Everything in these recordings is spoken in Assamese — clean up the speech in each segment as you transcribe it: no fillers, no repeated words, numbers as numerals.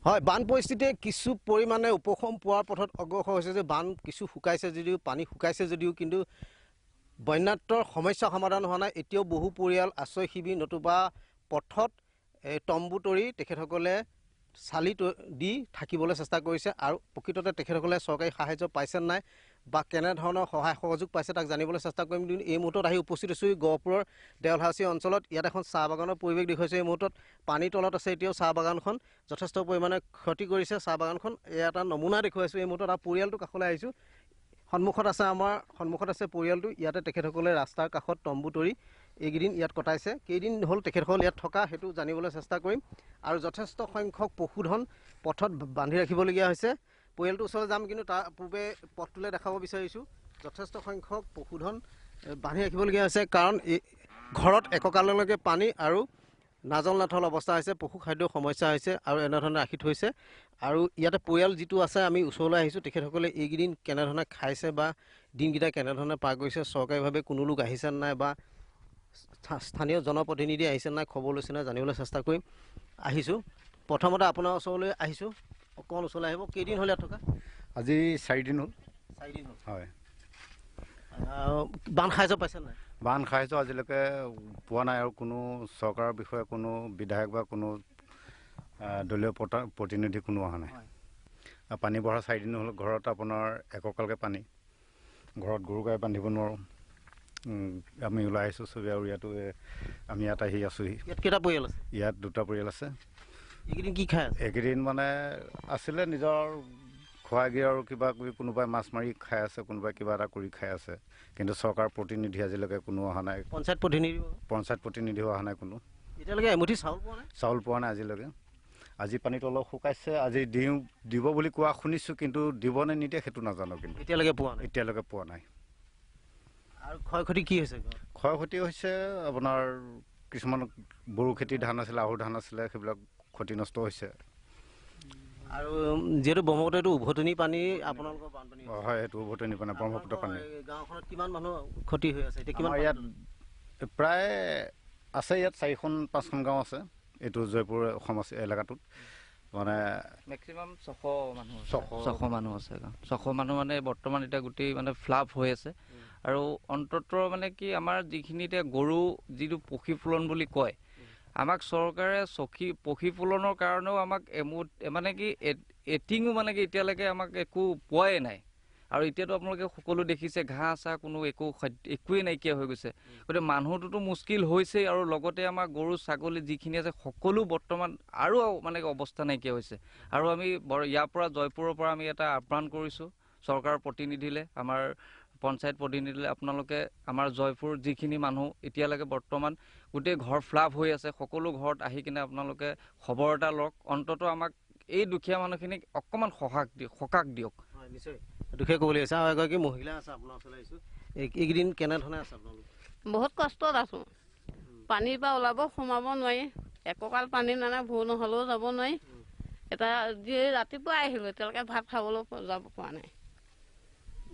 হয়, বান পৰিস্থিতিয়ে কিছু পৰিমাণে উপশম পোৱাৰ পথত অগ্ৰসৰ হৈছে যে বান কিছু শুকাইছে যদিও পানী শুকাইছে যদিও কিন্তু বন্যাত্মৰ সমস্যা সমাধান হোৱা নাই। এতিয়াও বহু পৰিয়াল আশ্ৰয় শিবিৰ নতুবা পথত তম্বু তৰি তেখেতসকলে চালি দি থাকিবলৈ চেষ্টা কৰিছে আৰু প্ৰকৃততে তেখেতসকলে চৰকাৰী সাহায্য পাইছে নাই বা কেনেধৰণৰ সহায় সহযোগ পাইছে তাক জানিবলৈ চেষ্টা কৰিম। কিন্তু এই মুহূৰ্তত আহি উপস্থিত হৈছোঁ গহপুৰৰ দেওলহাচি অঞ্চলত। ইয়াত এখন চাহ বাগানৰ পৰিৱেশ দেখুৱাইছে। এই মুহূৰ্তত পানীৰ তলত আছে এতিয়াও চাহ বাগানখন, যথেষ্ট পৰিমাণে ক্ষতি কৰিছে চাহ বাগানখন। এয়া এটা নমুনা দেখুৱাইছোঁ। এই মুহূৰ্তত আৰু পৰিয়ালটো কাষলৈ আহিছোঁ। সন্মুখত আছে পৰিয়ালটো। ইয়াতে তেখেতসকলে ৰাস্তাৰ কাষত তম্বু তৰি এইকেইদিন ইয়াত কটাইছে। কেইদিন হ'ল তেখেতসকল ইয়াত থকা সেইটো জানিবলৈ চেষ্টা কৰিম। আৰু যথেষ্ট সংখ্যক পশুধন পথত বান্ধি ৰাখিবলগীয়া হৈছে। পৰিয়ালটোৰ ওচৰলৈ যাম, কিন্তু তাৰ পূৰ্বে পথটোলৈ দেখাব বিচাৰিছোঁ। যথেষ্ট সংখ্যক পশুধন বান্ধি ৰাখিবলগীয়া হৈছে, কাৰণ ঘৰত এককাললৈকে পানী আৰু নাজল নাথল অৱস্থা হৈছে, পশু খাদ্যৰ সমস্যা হৈছে আৰু এনেধৰণে ৰাখি থৈছে। আৰু ইয়াতে পৰিয়াল যিটো আছে, আমি ওচৰলৈ আহিছোঁ। তেখেতসকলে এইকেইদিন কেনেধৰণে খাইছে বা দিনকেইটা কেনেধৰণে পাৰ কৰিছে, চৰকাৰীভাৱে কোনো লোক আহিছে নাই বা স্থানীয় জনপ্ৰতিনিধি আহিছে নাই, খবৰ লৈছে নাই, জানিবলৈ চেষ্টা কৰিম। আহিছোঁ প্ৰথমতে আপোনাৰ ওচৰলৈ আহিছোঁ। অকণমান ওচৰলৈ আহিব। কেইদিন হ'ল ইয়াত থকা? আজি 4 দিন হ'ল। 4 দিন হ'ল। হয়। বান সাহায্য পাইছে নাই? বান সাহায্য আজিলৈকে পোৱা নাই আৰু কোনো চৰকাৰৰ বিষয়ে কোনো বিধায়ক বা কোনো দলীয় প্ৰতিনিধি কোনো অহা নাই। পানী বঢ়া 4 দিন হ'ল। ঘৰত আপোনাৰ এককালকৈ পানী, ঘৰত গৰু গাই বান্ধিব নোৱাৰোঁ। আমি ওলাই আহিছোঁ চবেই, আৰু ইয়াতো আমি ইয়াত আহি আছোঁহি। ইয়াত কেইটা পৰিয়াল আছে? ইয়াত 2টা পৰিয়াল আছে। এইকেইদিন কি খাই আছে? এইকেইদিন মানে আছিলে নিজৰ খোৱাগিৰ আৰু কিবা কিবি, কোনোবাই মাছ মাৰি খাই আছে, কোনোবাই কিবা এটা কৰি খাই আছে। কিন্তু চৰকাৰ প্ৰতিনিধি আজিলৈকে কোনো অহা নাই। পঞ্চায়ত প্ৰতিনিধিও অহা নাই কোনো। এতিয়ালৈকে এমুঠি চাউল পোৱা নাই? চাউল পোৱা নাই আজিলৈকে। আজি পানীটো অলপ শুকাইছে, আজি দিব বুলি কোৱা শুনিছোঁ, কিন্তু দিবনে নিদিয়ে সেইটো নাজানো। কিন্তু এতিয়ালৈকে পোৱা নাই। আৰু ক্ষয় ক্ষতি কি হৈছে? ক্ষয় ক্ষতি হৈছে আপোনাৰ কিছুমান বড়ো খেতি ধান আছিলে, আহু ধান আছিলে, সেইবিলাক ক্ষতি নষ্ট হৈছে। আৰু যিহেতু ব্ৰহ্মপুত্ৰ এইটো উভতনি পানী, আপোনালোকৰ বানপানী হয়, এইটো উভতনি পানী, ব্ৰহ্মপুত্ৰ পানী। গাঁওখনত কিমান মানুহ ক্ষতি হৈ আছে এতিয়া? কিমান ইয়াত প্ৰায় আছে, ইয়াত 4-5খন গাঁও আছে এইটো জয়পুৰ সমষ্টি এলেকাটোত। মানে মেক্সিমাম 600 মানুহ আছে। 600 মানুহ মানে বৰ্তমান এতিয়া গোটেই মানে ফ্লাপ হৈ আছে। আৰু অন্ততঃ মানে কি, আমাৰ যিখিনি এতিয়া গৰু যিটো পক্ষীফুলন বুলি কয়, আমাক চৰকাৰে পক্ষীফুলনৰ কাৰণেও আমাক মানে কি এটিঙো মানে কি এতিয়ালৈকে আমাক একো পোৱাই নাই। আৰু এতিয়াতো আপোনালোকে সকলো দেখিছে, ঘাঁহ চাহ কোনো একোৱেই নাইকিয়া হৈ গৈছে। গতিকে মানুহটোতো মুস্কিল হৈছেই, আৰু লগতে আমাৰ গৰু ছাগলী যিখিনি আছে সকলো বৰ্তমান আৰু মানে অৱস্থা নাইকিয়া হৈছে। আৰু আমি ইয়াৰ পৰা জয়পুৰৰ পৰা আমি এটা আহ্বান কৰিছোঁ চৰকাৰৰ প্ৰতিনিধিলে, আমাৰ পঞ্চায়ত প্ৰতিনিধিলে, আপোনালোকে আমাৰ জয়পুৰ যিখিনি মানুহ এতিয়ালৈকে বৰ্তমান গোটেই ঘৰ ফ্লাপ হৈ আছে, সকলো ঘৰত আহি কিনে আপোনালোকে খবৰ এটা লওক। অন্ততঃ আমাক এই দুখীয়া মানুহখিনিক অকণমান সকাহ দিয়ক। নিশ্চয় দুখীয়া ক'বলৈ আছে। আৰু এগৰাকী মহিলা আছে আপোনাৰ ওচৰলৈ আহিছোঁ। এইকেইদিন কেনেধৰণে আছে আপোনালোক? বহুত কষ্টত আছোঁ। পানীৰ পৰা ওলাব সোমাব নোৱাৰি। এককাল পানী মানে ভোৰ নহ'লেও যাব নোৱাৰি। এতিয়া ৰাতিপুৱা আহিলোঁ, এতিয়ালৈকে ভাত খাবলৈ যাব পৰা নাই।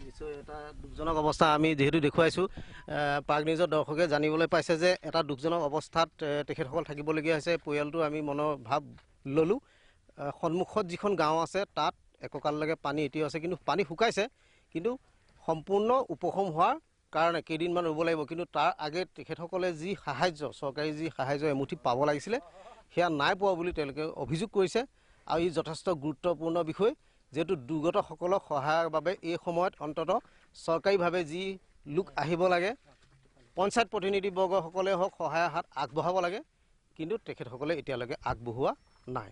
নিশ্চয় এটা দুখজনক অৱস্থা আমি যিহেতু দেখুৱাইছোঁ, প্ৰাগ নিউজৰ দৰ্শকে জানিবলৈ পাইছে যে এটা দুখজনক অৱস্থাত তেখেতসকল থাকিবলগীয়া হৈছে। পৰিয়ালটো আমি মনৰ ভাৱ ল'লোঁ। সন্মুখত যিখন গাঁও আছে তাত এককাললৈকে পানী এতিয়াও আছে, কিন্তু পানী শুকাইছে, কিন্তু সম্পূৰ্ণ উপশম হোৱাৰ কাৰণে কেইদিনমান ৰ'ব লাগিব। কিন্তু তাৰ আগত তেখেতসকলে যি সাহায্য, চৰকাৰী যি সাহায্য এমুঠি পাব লাগিছিলে, সেয়া নাই পোৱা বুলি তেওঁলোকে অভিযোগ কৰিছে। আৰু ই যথেষ্ট গুৰুত্বপূৰ্ণ বিষয়, যিহেতু দুৰ্গতসকলক সহায়ৰ বাবে এই সময়ত অন্ততঃ চৰকাৰীভাৱে যি লোক আহিব লাগে, পঞ্চায়ত প্ৰতিনিধিবৰ্গসকলে হওক, সহায়ৰ হাত আগবঢ়াব লাগে, কিন্তু তেখেতসকলে এতিয়ালৈকে আগবঢ়োৱা নাই।